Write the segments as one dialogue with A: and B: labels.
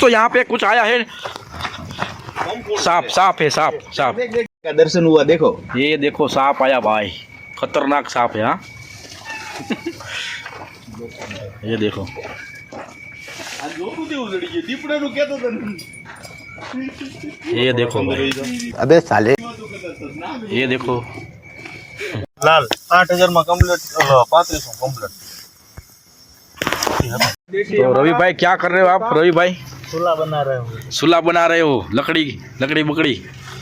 A: तो यहाँ पे कुछ आया है, सांप सांप है, सांप सांप
B: का दर्शन हुआ। देखो
A: ये देखो सांप आया भाई, खतरनाक सांप है। हाँ ये देखो, ये देखो भाई,
B: अबे साले
A: ये देखो
B: लाल 8000 में कम्प्लीट 3500 कम्प्लीट।
A: तो रवि भाई क्या कर रहे हो आप? रवि भाई
B: चूल्हा बना रहे हो?
A: सुला बना रहे हो, लकड़ी लकड़ी बकड़ी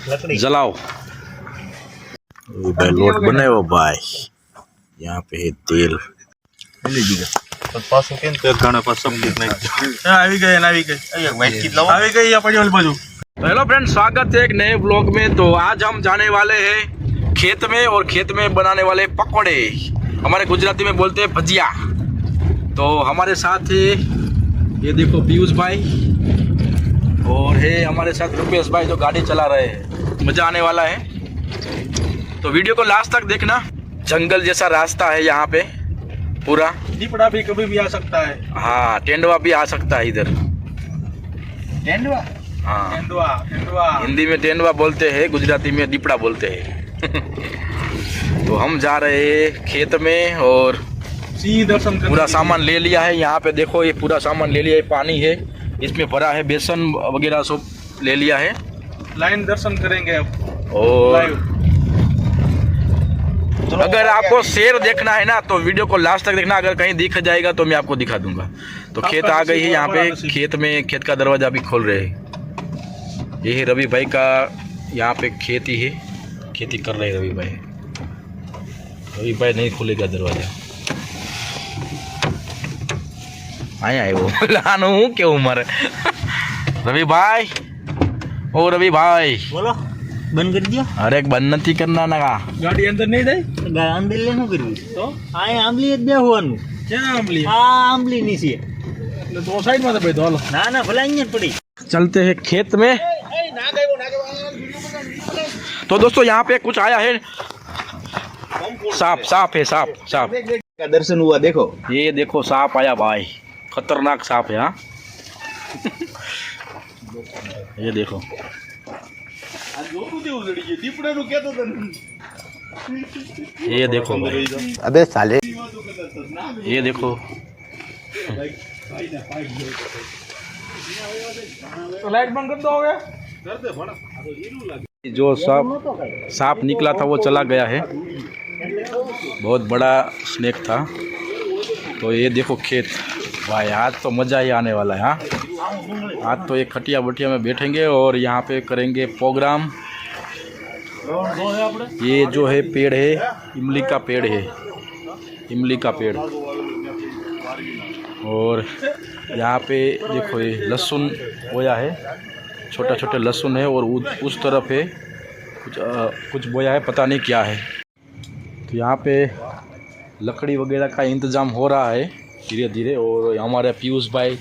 B: लकड़ी
A: जलाओ। भाई लोट बने हो भाई, यहाँ पे है तेल।
B: पास केन तेल खाने पास सब कुछ नहीं આવી ગઈ ને આવી ગઈ વાઈટ કીટ લાવો આવી ગઈ આ પડી ઓલી બાજુ।
A: तो हेलो फ्रेंड, स्वागत है एक नए ब्लॉग में। तो आज हम जाने वाले हैं खेत में, और खेत में बनाने वाले पकौड़े, हमारे गुजराती में बोलते हैं भजिया। तो हमारे साथ है ये देखो पीयूष भाई, और है हमारे साथ रुपेश भाई जो गाड़ी चला रहे हैं। मज़ा आने वाला है, तो वीडियो को लास्ट तक देखना। जंगल जैसा रास्ता है यहाँ पे पूरा।
B: दीपड़ा भी कभी भी आ सकता है।
A: हाँ, तेंदुआ भी आ सकता है इधर।
B: तेंदुआ?
A: हाँ,
B: तेंदुआ तेंदुआ
A: हिंदी में तेंदुआ बोलते हैं, गुजराती में दीपड़ा बोलते हैं। तो हम जा रहे हैं खेत में, और
B: दर्शन
A: पूरा सामान ले लिया है। यहाँ पे देखो, ये पूरा सामान ले लिया है। पानी है इसमें भरा है, बेसन वगैरह सब ले लिया है।
B: लाइन दर्शन करेंगे अब।
A: और अगर आपको शेर देखना है ना, तो वीडियो को लास्ट तक देखना। अगर कहीं दिख जाएगा तो मैं आपको दिखा दूंगा। तो खेत आ गई है यहाँ पे, खेत में खेत का दरवाजा भी खोल रहे हैं। ये है रवि भाई का, यहाँ पे खेती है, खेती कर रहे हैं रवि भाई। रवि भाई नहीं खोलेगा दरवाजा, आया है वो लानू के उम्र। रवि भाई, ओ रवि भाई
B: बोलो बंद कर दिया।
A: अरे बंद नहीं करना ना,
B: गाड़ी अंदर नहीं जाए, अंदर लेनु करवी तो आए आंबली જ બેહવાનું। ક્યાં આંબલી? આ આંબલી નીચે એટલે તો સાઈડ માં તો ભાઈ દોલો ના ના ભલા અહીંયા પડી।
A: चलते हैं खेत में। तो दोस्तों यहाँ पे कुछ आया है, सांप सांप है, सांप सांप
B: का दर्शन हुआ। देखो
A: ये देखो सांप आया भाई, खतरनाक सांप है। हाँ ये देखो, ये देखो भाई,
B: अबे साले
A: ये देखो।
B: तो लाइट बंद कर दोगे?
A: जो सांप निकला था वो चला गया है, बहुत बड़ा स्नेक था। तो ये देखो खेत भाई, आज तो मज़ा ही आने वाला है। हाँ, आज तो ये खटिया बटिया में बैठेंगे और यहाँ पे करेंगे प्रोग्राम। ये जो है पेड़ है, इमली का पेड़ है, इमली का पेड़। और यहाँ पे देखो ये लहसुन बोया है, छोटा छोटा लहसुन है, और उस तरफ है कुछ बोया है, पता नहीं क्या है। तो यहाँ पे लकड़ी वगैरह का इंतज़ाम हो रहा है धीरे धीरे। और हमारे पीयूष भाई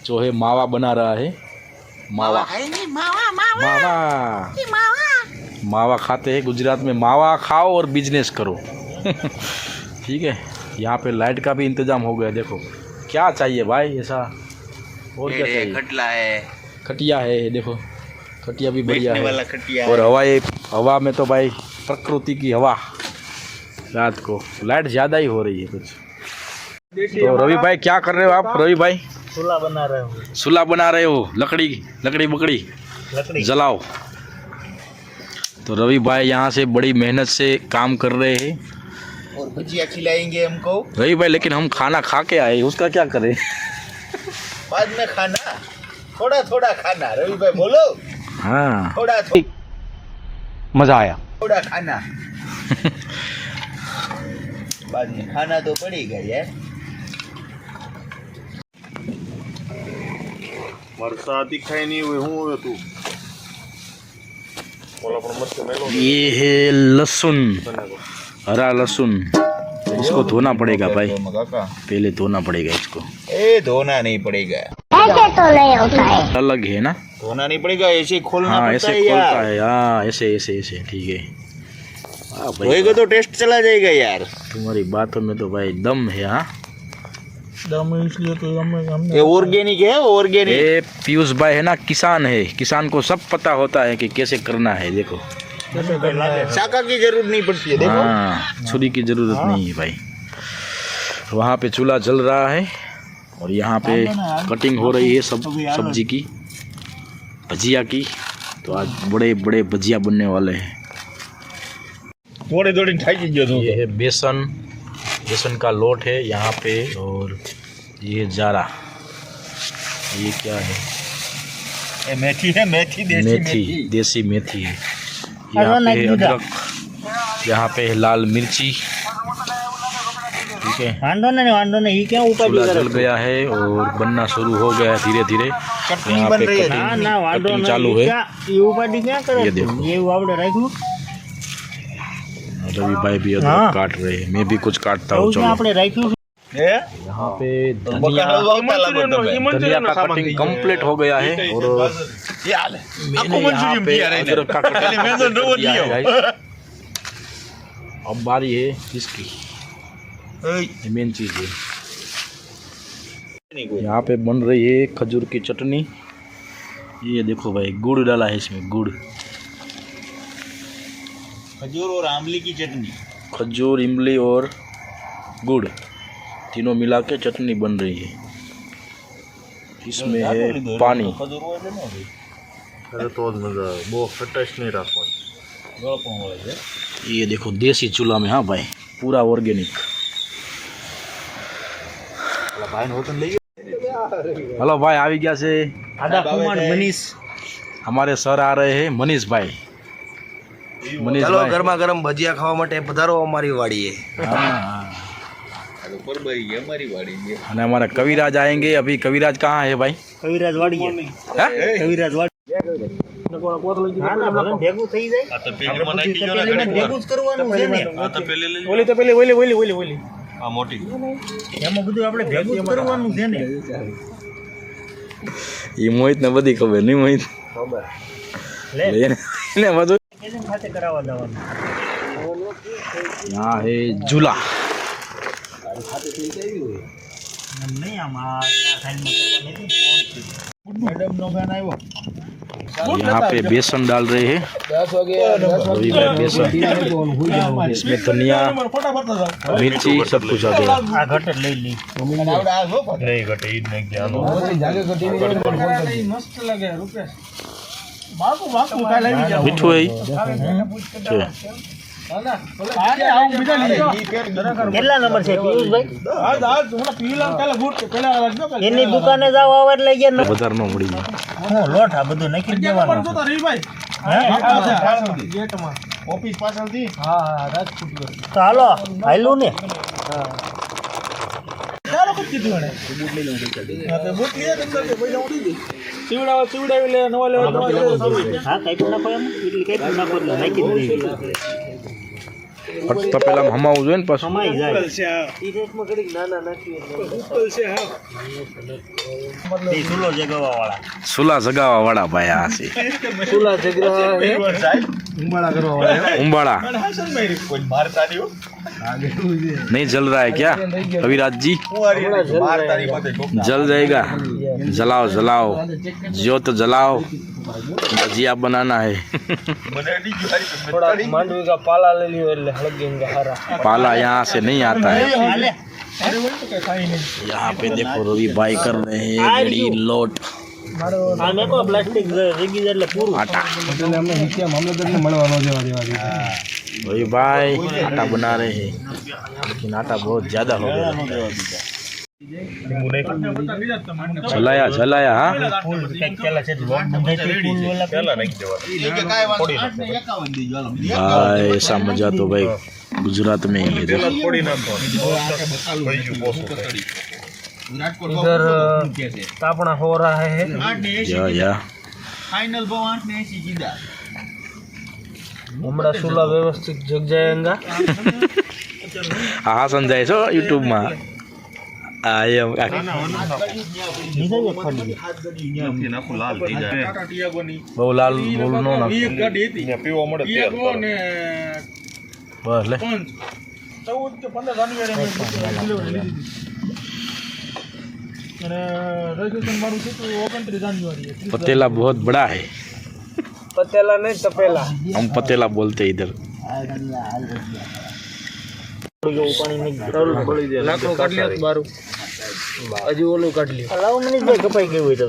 A: जो है मावा बना रहा है। मावा मावा मावा खाते हैं गुजरात में। मावा खाओ और बिजनेस करो। ठीक है, यहाँ पे लाइट का भी इंतज़ाम हो गया। देखो क्या चाहिए भाई ऐसा, और क्या चाहिए?
B: खटला है,
A: खटिया है, देखो खटिया भी बढ़िया है।
B: वाला खटिया
A: और हवा में तो भाई प्रकृति की हवा। रात को लाइट ज़्यादा ही हो रही है कुछ। तो रवि भाई क्या कर रहे हो आप? रवि भाई
B: चूल्हा बना रहे हो?
A: सुला बना रहे हो, लकड़ी लकड़ी बकड़ी
B: लकड़ी
A: जलाओ। तो रवि भाई यहाँ से बड़ी मेहनत से काम कर रहे हैं,
B: और भजिया खिलाएंगे हमको।
A: रवि भाई लेकिन हम खाना खा के आए, उसका क्या करें?
B: बाद में खाना, थोड़ा थोड़ा खाना। रवि भाई बोलो।
A: हाँ,
B: थोड़ा
A: मज़ा आया।
B: थोड़ा खाना। बाद में खाना तो पड़ेगा यार। वरसादी खाई नहीं हुए हूँ तू।
A: ये है लहसुन, हरा लहसुन। इसको धोना पड़ेगा भाई, पहले धोना पड़ेगा इसको।
B: ए धोना नहीं पड़ेगा,
C: ऐसे तो नहीं होता है।
A: अलग है ना?
B: धोना नहीं पड़ेगा, ऐसे खोलना
A: हाँ,
B: पड़ता
A: ऐसे
B: है
A: खोलता
B: यार।
A: है। हाँ, ऐसे ऐसे ऐसे, ठीक है। हाँ भाई,
B: धोएगा तो टेस्ट चला जाएगा यार।
A: तुम्हारी बातों में तो भाई दम है। हाँ,
B: ये ऑर्गेनिक है, ऑर्गेनिक।
A: ये पीयूष भाई है ना, किसान है, किसान को सब पता होता है कि कैसे करना है। देखो
B: शाखा की जरूरत नहीं पड़ती है, देखो।
A: हाँ, छुरी की जरूरत नहीं है भाई। वहाँ पे चूल्हा जल रहा है और यहाँ पे कटिंग हो रही है सब्जी की, भजिया की। तो आज बड़े बड़े भजिया बनने वाले हैं। ये है बेसन का लोट है यहाँ पे, और ये जारा, ये क्या है?
B: ये मेथी है, मेथी
A: देसी मेथी है। यहाँ पे है अदरक, यहाँ पे है लाल मिर्ची। ठीक है,
B: वांडो नहीं, ये क्या ऊपर
A: चूल्हा जल गया है और बनना शुरू हो गया है धीरे धीरे।
B: चटनी बन रही है ना, वांडो
A: कटिंग चालू है।
B: ये ऊपर क्या करे?
A: ये देखो,
B: ये वावड़े रखो।
A: रवि भाई भी अदरक काट रहे हैं, मैं भी कुछ काटता हूँ। चलो,
B: आपने रखो।
A: यहाँ पे धनिया का कटिंग कंप्लीट हो गया है और मैंने यहाँ पे अदरक का कटिंग किया है गाइस। अब बारी है इसकी, मेन चीज है। यहाँ पे बन रही है खजूर की चटनी। ये देखो भाई, गुड़ डाला है इसमें, गुड़,
B: खजूर और आंवली की चटनी।
A: खजूर, इमली और गुड़ तीनों मिला के चटनी बन रही है। इसमें है पानी। ये देखो देसी चूल्हा में, हाँ भाई, पूरा ऑर्गेनिक। हेलो भाई, આવી ગયા છે
B: मनीष,
A: हमारे सर आ रहे हैं, मनीष भाई। मनीष
D: चलो
A: भाई,
D: गरमा गरम भजिया खावा માટે પધારો અમારી વાડીએ।
A: અને हमारा कविराज आएंगे अभी। कविराज कहाँ है भाई?
B: कविराज वाड़ी है।
A: हैं?
B: कविराज वाड़ी ભેગું થઈ જાય ભેગું જ કરવાનું છે ને। એમાં બધું આપણે ભેગું જ કરવાનું છે ને।
A: ये मोहित ने बदी खबर नहीं, मोहित ने બધું
B: સાથે કરાવવા જવાનું।
A: यहाँ है झूला।
B: નહીં આમાં સાઈડમાં કરવાની હતી। મેડમ નો ગાન આવ્યો।
A: यहाँ पे बेसन डाल रहे हैं, रवि भाई बेसन, इसमें धनिया, मिर्ची, सब कुछ आ गया।
B: આ ઘટ લઈ લી નહીં ઘટે ઈ જ નહીં ગયા મસ્ત લાગે રૂપેશ બાપુ કાઈ લાવી જા
A: મીઠું है છે।
B: કેટલા નંબર છે પિયુષભાઈ? એની દુકાને જાવ આવાર લઈ ગયા
A: વધારે ન મળી જાય।
B: હું લોટ આ બધું નાખી દેવાનું
D: ઓફિસ પાછળથી
B: તો હાલો હાલ્યું ને હા કઈ પણ નાખો એમ એટલી કઈ પણ નાખો એટલે નાખી જ દેવી
A: ફક્ત પેલા હમાવું જોઈએ ને પાછું।
B: સમાઈ જાય એ ચૂલો જગાવવા વાળા
A: સુલા જગાવા वाला भाई आ से
B: ચૂલા જગાવવા
A: उम्बाड़ा नहीं जल रहा है क्या कविराज जी? जल जाएगा। जलाओ जलाओ, ज्योत जलाओ, भजिया बनाना है।
B: मांडवी का पाला ले लियो એટલે હળગેંગા હારા
A: पाला यहाँ से नहीं आता है। यहाँ पे देखो रवि भाई कर रहे हैं रेडी लोट
B: આને કો પ્લાસ્ટિક રેગી એટલે પૂરું
A: आटा। रवि भाई आटा बना रहे हैं, लेकिन आटा बहुत ज्यादा हो गया। जलाया जलाया, हाँ
B: ફૂલ કઈક કેલા છે લોટ બંધાય તો ફૂલ ઓલા પેલા નાખી દેવાનું
A: भाई ऐसा मजा तो भाई गुजरात में ही है। देखो
B: इधर तापना हो रहा है
A: या
D: ફાઇનલ ભાવ 880 કીધા।
B: હમણાં સુલા વ્યવસ્થિત જગ જાયંગા
A: हाँ समझाए छो यूट्यूब में एम बहु लाल बोलनो ना बस ले पतेला बहुत बड़ा है,
B: પતેલા નહીં તપેલા.
A: हम पतेला बोलते हैं इधर.
B: લાકડું કાઢી લ્યો બારું. હજી ઓલું કાઢી લ્યો. લાવો મનીષભાઈ કપાઈ ગયું હોય તો.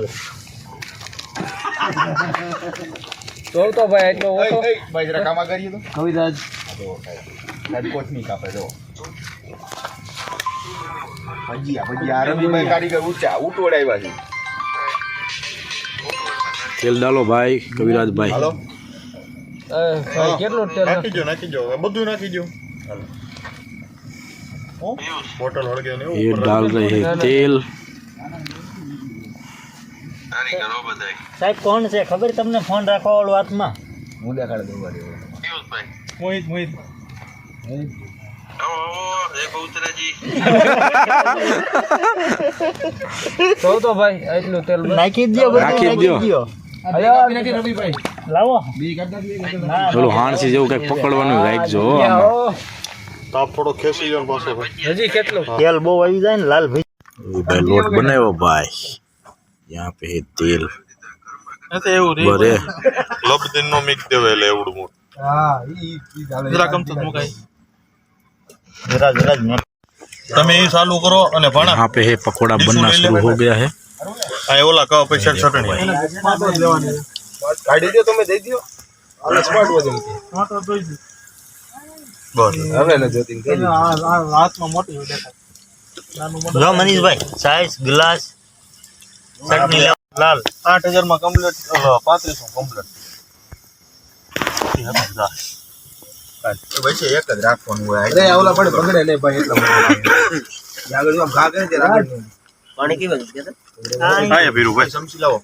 B: તો ભાઈ એટલો ઓછો.
D: ભાઈ જરા કામ કરીએ તો
B: કવિરાજ
D: રાજકોટ ની કાપે જો ભજીયા રવિભાઈ કારીગર ઊંચા ઉટોડાવ્યા છે.
A: तेल डालो भाई कविराज भाई.
D: હાલો
B: ભાઈ કેટલું તેલ
D: નાખી દો બધું નાખી દો. બોટલ હળગે ને
A: ये डाल रहे हैं तेल.
B: સાહેબ કોણ છે ખબર તમને ફોન રાખવા વાળું હાથમાં?
D: હું દેખાડ દઉં
B: મોહિત તો ભાઈ એટલું તેલ નાખી દો.
A: નાખી દ્યો.
B: લાવો
A: चलो हाण से जेवुं कईक पकड़वानुं राखजो.
D: તાપ થોડો ખેંચી લો પાછો
B: હજી કેટલું તેલ બહુ આવી જાય ને લાલ ભાઈ.
A: भाई लोट बनायो भाई. यहाँ पे है तेल. बरे
E: લબ દિનનો મિક્સ દેવે એટલે એવડું મોટું.
D: હા ઈ
E: જરા કમ તો મુકાય.
B: જરા
E: તમે એ ચાલુ કરો અને ભણા
A: यहाँ पे है पकोड़ा बनना शुरू हो गया है.
E: આ ઓલા કવ પછી ચટણી
D: કાઢી દો તમે દઈ દો આ સ્માર્ટ વજન કે
E: બસ
D: હવે ને જોતી કે
B: હાથમાં મોટી જો મનીષભાઈ સાઈઝ ગ્લાસ ચટણી લાલ
E: 8000 માં કમ્પ્લીટ 3500 કમ્પ્લીટ.
D: ભાઈ છે એક જ રાખવાનું હોય અરે આવલા પડે બગડે ને ભાઈ એટલા આગળ જો ઘા કરે તે રાખે
B: પાણી કેવું છે
E: આયા ભીરુ ભાઈ
D: સમસી લાવો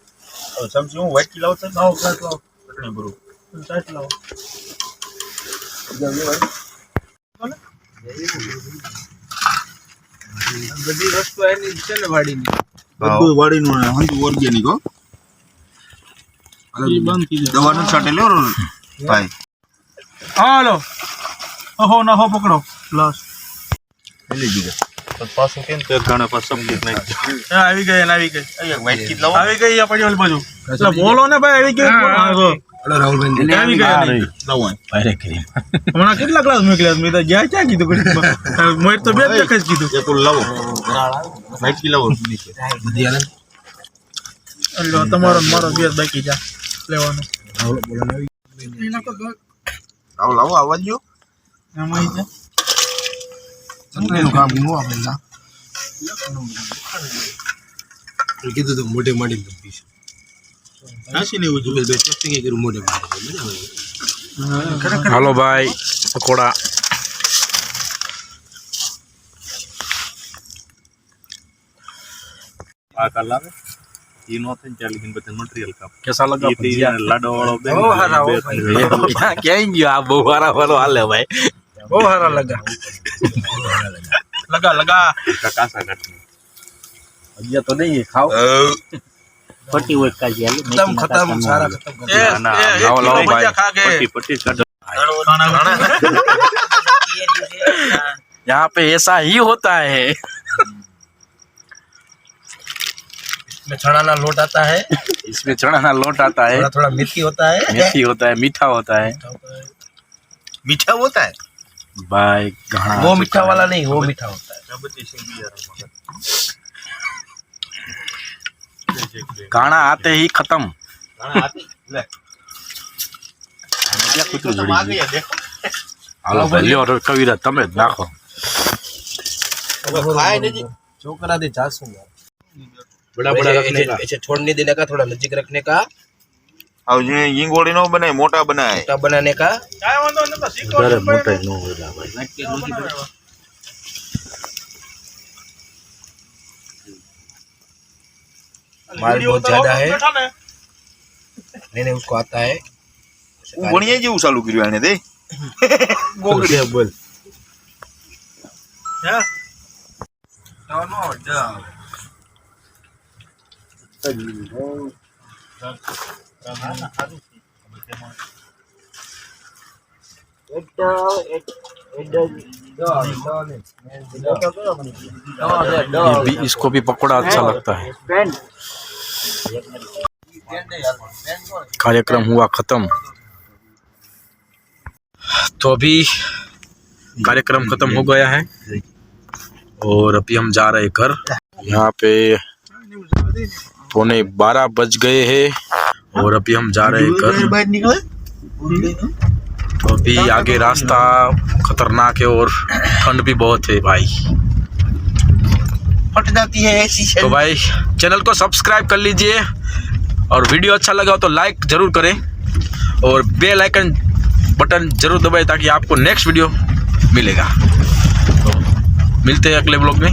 E: હવે સમસી હું વાટકી લાવ તો લાવો ચટણી ભરું.
B: બધી વસ્તુ એની છે ને વાડીની.
E: બધું વાડીનું ને હંતુ ઓર્ગેનિક હો.
B: ઈ બંધ કીધું.
E: દવાનું છાટે લેવો ભાઈ.
B: હાલો ઓહો ના હો પકડો પ્લસ
E: લઈ દીધા તો પાછું કેમ તે ઘણા પાછ સબ્જી નાખી
B: આવી ગઈ ને આવી ગઈ
E: અહીંયા વાટકી લાવો
B: આવી ગઈ આ પડી ઓલી બાજુ એટલે બોલો ને ભાઈ આવી ગઈ
D: હલો રાહુલભાઈ
B: આવી ગઈ
E: લાવો
A: भाई क्रीम.
B: હમણાં કેટલા ક્લાસ મોકલ્યા મેં તો ગયા ક્યાં કીધું મોર તો બે જ દેખાય જ કીધું
E: એક લાવો વાટકી લાવો
B: એટલે તમારો ને મારો બે જ બાકી જા લેવાનું
E: લાવો લાવો આવવા દો.
B: એમાં છે
D: ચટણીનું કામ હું આપણે ના કીધું તો મોઢે માંડી લંબી છે નાસી ને એવું જુગલ બે ચટણી કર્યું મોઢે માંડી મજા
A: हेलो भाई पकोड़ा.
E: આ કલાક ઈ નો થઈને ચાલે લેકિન બધા મટીરીયલ કાપ
A: कैसा लगा
E: ઈ
A: भजिया?
E: લાડો વાળો બે
D: બહુ હારા હો ભાઈ
A: क्या गयो आप बहुवारा वालो हाले भाई.
B: બહુ સારા લગા લગા
E: કાકા કાટની
A: भजिया तो नहीं है खाओ.
B: પટ્ટી હોય કાજી હાલ
D: ખતમ ખતમ સારા ખતમ
E: ના
A: लाओ लाओ भाई.
E: પટ્ટી પટ્ટી કાઢો.
A: यहाँ पे ऐसा ही होता है.
D: इसमें चना ना लोट आता है
A: इसमें चना ना लोट आता है,
D: थोड़ा थोड़ा मेथी होता है
A: मेथी होता है, मीठा होता है
D: मीठा होता है
A: भाई. घाना
D: वो मीठा वाला नहीं वो मीठा होता है
A: घाना आते ही खत्म. हालो भाई લ્યો કવિરાજ તમે જ નાખો.
D: छोकरा दे जासूं
E: बड़ा बड़ा रखने का
D: ऐसे छोड़ नहीं देने का थोड़ा नजीक रखने का
E: अब ये इंगोड़ी नो बनाए मोटा बनाए
D: मोटा बनाने का
A: વધારે મોટા ન હોય ભાઈ.
D: माल बहुत ज्यादा है नहीं नहीं उसको आता है
E: હું ભણીએ જેવું ચાલુ કર્યું આને દે
A: ગોગડી બોલ. इसको भी पकौड़ा अच्छा लगता है। कार्यक्रम हुआ खत्म, तो अभी कार्यक्रम खत्म हो गया है और अभी हम जा रहे घर। यहाँ पे 12:15 बज गए हैं और अभी हम जा रहे हैं घर। तो अभी आगे रास्ता खतरनाक है और ठंड भी बहुत है भाई।
D: फट जाती है ऐसी।
A: तो भाई चैनल को सब्सक्राइब कर लीजिए और वीडियो अच्छा लगा हो तो लाइक जरूर करें और बेल आइकन बटन जरूर दबाएं ताकि आपको नेक्स्ट वीडियो मिलेगा। तो मिलते हैं अगले ब्लॉग में।